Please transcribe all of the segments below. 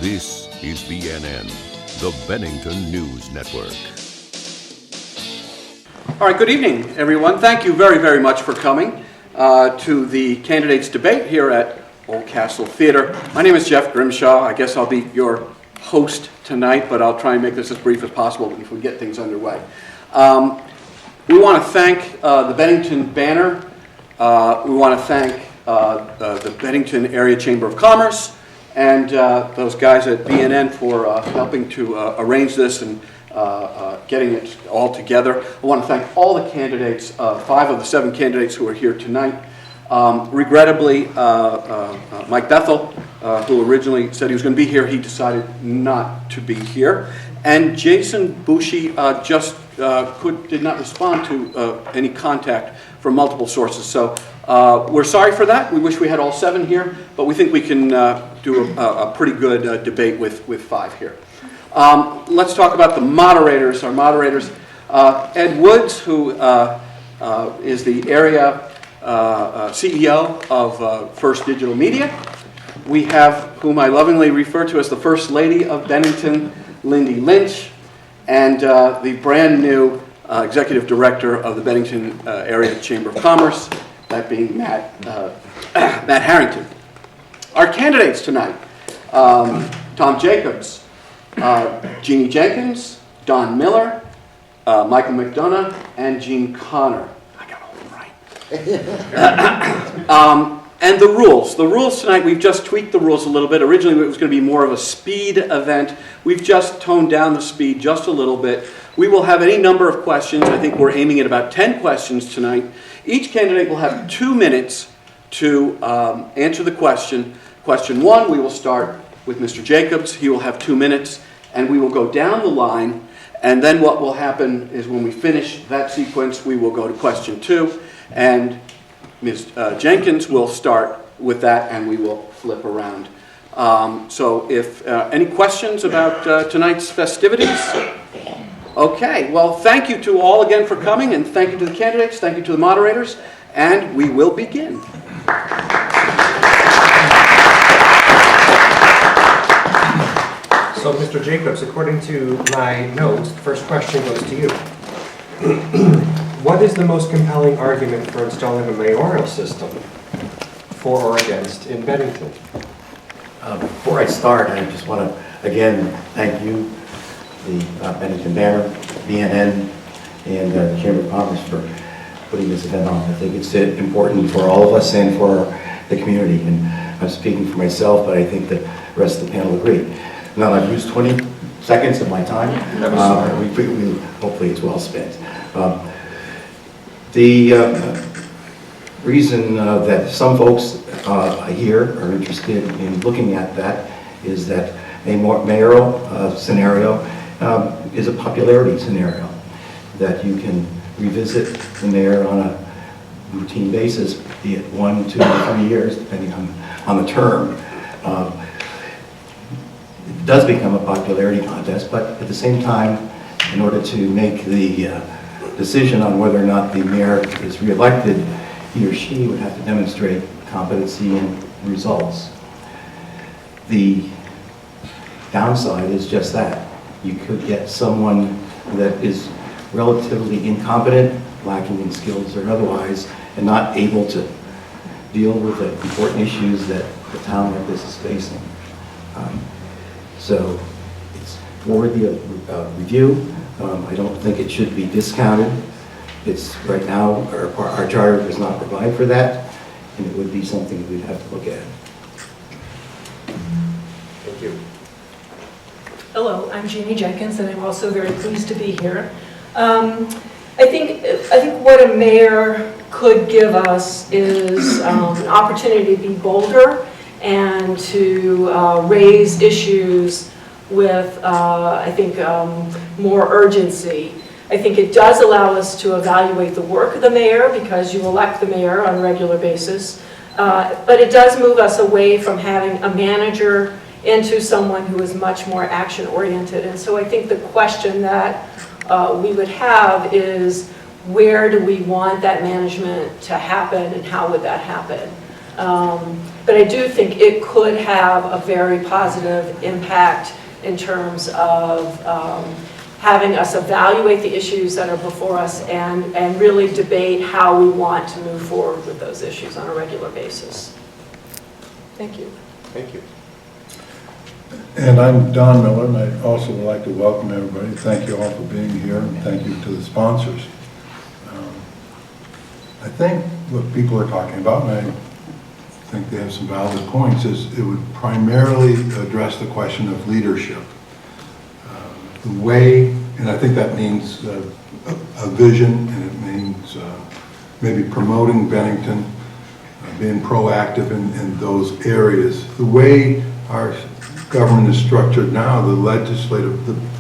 This is BNN, the Bennington News Network. All right, good evening, everyone. Thank you very, very much for coming to the candidates debate here at Oldcastle Theatre. My name is Jeff Grimshaw. I guess I'll be your host tonight, but I'll try and make this as brief as possible if we get things underway. We want to thank the Bennington Banner. We want to thank the Bennington Area Chamber of Commerce and those guys at BNN for helping to arrange this and getting it all together. I want to thank all the candidates, 5 of the 7 candidates who are here tonight. Regrettably, Mike Bethel, who originally said he was going to be here, he decided not to be here. And Jason Bushi just did not respond to any contact from multiple sources. So we're sorry for that. We wish we had all 7 here, but we think we can do a pretty good debate with 5 here. Let's talk about the moderators. Our moderators, Ed Woods, who is the area CEO of First Digital Media. We have, whom I lovingly refer to as the First Lady of Bennington, Lindy Lynch, and the brand new Executive Director of the Bennington Area Chamber of Commerce, that being Matt Harrington. Our candidates tonight, Tom Jacobs, Jeannie Jenkins, Don Miller, Michael McDonough, and Jean Connor. I got all of them right. And the rules. The rules tonight, we've just tweaked the rules a little bit. Originally, it was going to be more of a speed event. We've just toned down the speed just a little bit. We will have any number of questions. I think we're aiming at about 10 questions tonight. Each candidate will have 2 minutes to answer the question. Question 1, we will start with Mr. Jacobs. He will have 2 minutes, and we will go down the line. And then what will happen is when we finish that sequence, we will go to question 2, and Ms. Jenkins will start with that, and we will flip around. So if any questions about tonight's festivities? Okay, well, thank you to all again for coming, and thank you to the candidates, thank you to the moderators, and we will begin. So, Mr. Jacobs, according to my notes, the first question goes to you. What is the most compelling argument for installing a mayoral system, for or against, in Bennington? Before I start, I just want to, again, thank you, the Bennington Banner, BNN, and the Chamber of Commerce for putting this event on. I think it's important for all of us and for the community. And I'm speaking for myself, but I think the rest of the panel agree. Now, I've used 20 seconds of my time. Hopefully it's well spent. The reason that some folks here are interested in looking at that is that a mayoral scenario is a popularity scenario, that you can revisit the mayor on a routine basis, be it 1, 2, or 3 years, depending on the term. It does become a popularity contest, but at the same time, in order to make the decision on whether or not the mayor is reelected, he or she would have to demonstrate competency and results. The downside is just that. You could get someone that is relatively incompetent, lacking in skills or otherwise, and not able to deal with the important issues that the town like this is facing. So it's worthy of review. I don't think it should be discounted. It's right now, our charter does not provide for that, and it would be something we'd have to look at. Thank you. Hello, I'm Jeannie Jenkins, and I'm also very pleased to be here. I think what a mayor could give us is an opportunity to be bolder and to raise issues with, I think, more urgency. I think it does allow us to evaluate the work of the mayor, because you elect the mayor on a regular basis, but it does move us away from having a manager into someone who is much more action-oriented. And so I think the question that we would have is, where do we want that management to happen, and how would that happen? But I do think it could have a very positive impact in terms of having us evaluate the issues that are before us and really debate how we want to move forward with those issues on a regular basis. Thank you. Thank you. And I'm Don Miller, and I also would like to welcome everybody. Thank you all for being here, and thank you to the sponsors. I think what people are talking about, and I think they have some valid points, is it would primarily address the question of leadership. The way, and I think that means a vision, and it means maybe promoting Bennington, being proactive in those areas. The way our government is structured now, the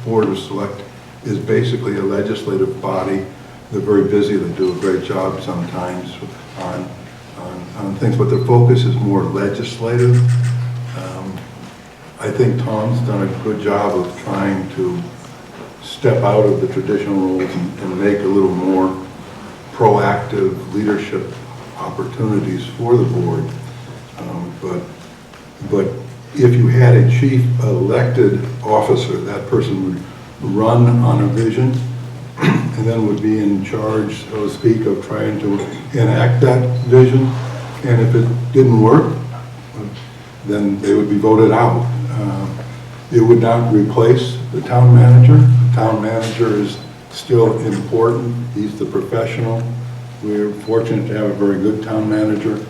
Board of Select is basically a legislative body. They're very busy, they do a great job sometimes on things, but their focus is more legislative. I think Tom's done a good job of trying to step out of the traditional roles and make a little more proactive leadership opportunities for the board. But if you had a chief elected officer, that person would run on a vision and then would be in charge, so to speak, of trying to enact that vision. And if it didn't work, then they would be voted out. It would not replace the town manager. The town manager is still important. He's the professional. We're fortunate to have a very good town manager,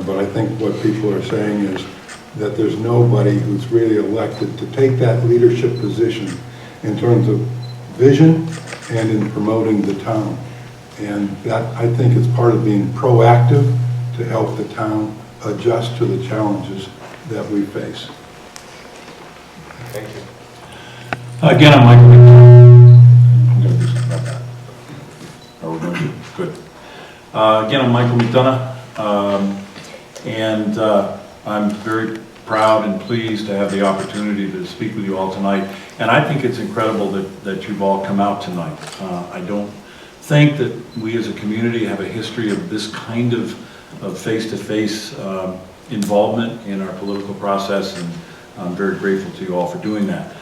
but I think what people are saying is that there's nobody who's really elected to take that leadership position in terms of vision and in promoting the town. And that, I think, is part of being proactive to help the town adjust to the challenges that we face. Thank you. Again, I'm Michael McDonough. I'm going to do something about that. Are we going to? Good. Again, I'm Michael McDonough, and I'm very proud and pleased to have the opportunity to speak with you all tonight. And I think it's incredible that you've all come out tonight. I don't think that we as a community have a history of this kind of face-to-face involvement in our political process, and I'm very grateful to you all for doing that.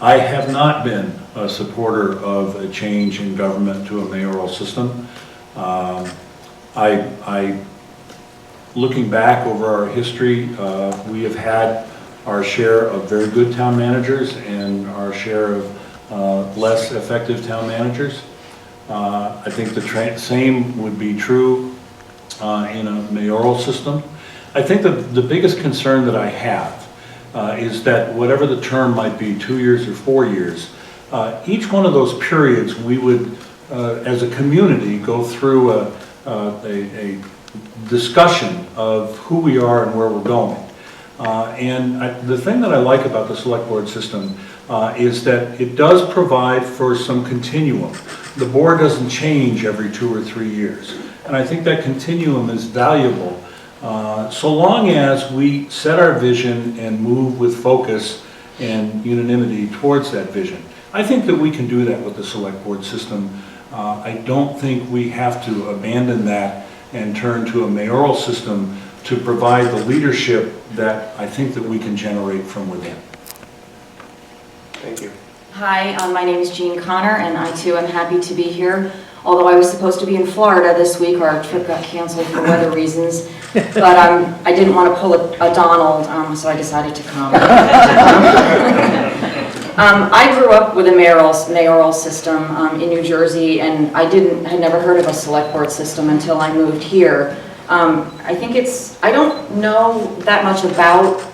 I have not been a supporter of a change in government to a mayoral system. Looking back over our history, we have had our share of very good town managers and our share of less effective town managers. I think the same would be true in a mayoral system. I think the biggest concern that I have is that whatever the term might be, 2 years or 4 years, each one of those periods we would, as a community, go through a discussion of who we are and where we're going. The thing that I like about the select board system is that it does provide for some continuum. The board doesn't change every 2 or 3 years. And I think that continuum is valuable so long as we set our vision and move with focus and unanimity towards that vision. I think that we can do that with the select board system. I don't think we have to abandon that and turn to a mayoral system to provide the leadership that I think that we can generate from within. Thank you. Hi, my name is Jean Connor, and I too am happy to be here. Although I was supposed to be in Florida this week, our trip got canceled for weather reasons. But I didn't want to pull a Donald, so I decided to come. I grew up with a mayoral system in New Jersey, and had never heard of a select board system until I moved here. I don't know that much about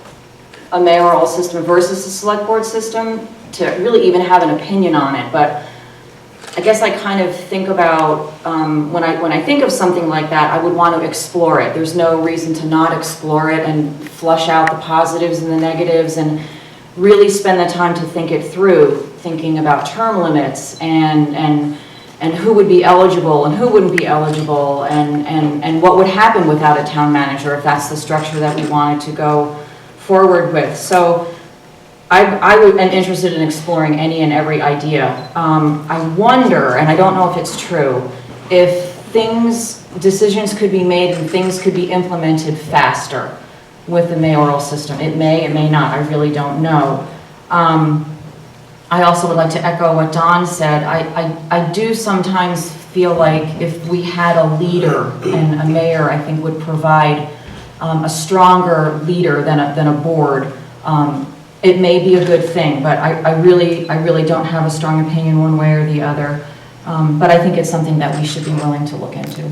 a mayoral system versus a select board system to really even have an opinion on it, but I guess I kind of think about, when I think of something like that, I would want to explore it. There's no reason to not explore it and flush out the positives and the negatives and really spend the time to think it through, thinking about term limits and who would be eligible and who wouldn't be eligible and what would happen without a town manager if that's the structure that we wanted to go forward with. So I am interested in exploring any and every idea. I wonder, and I don't know if it's true, if things decisions could be made and things could be implemented faster with the mayoral system. It may not, I really don't know. I also would like to echo what Don said. I do sometimes feel like if we had a leader, and a mayor, I think, would provide a stronger leader than a board. It may be a good thing, but I really don't have a strong opinion one way or the other. But I think it's something that we should be willing to look into.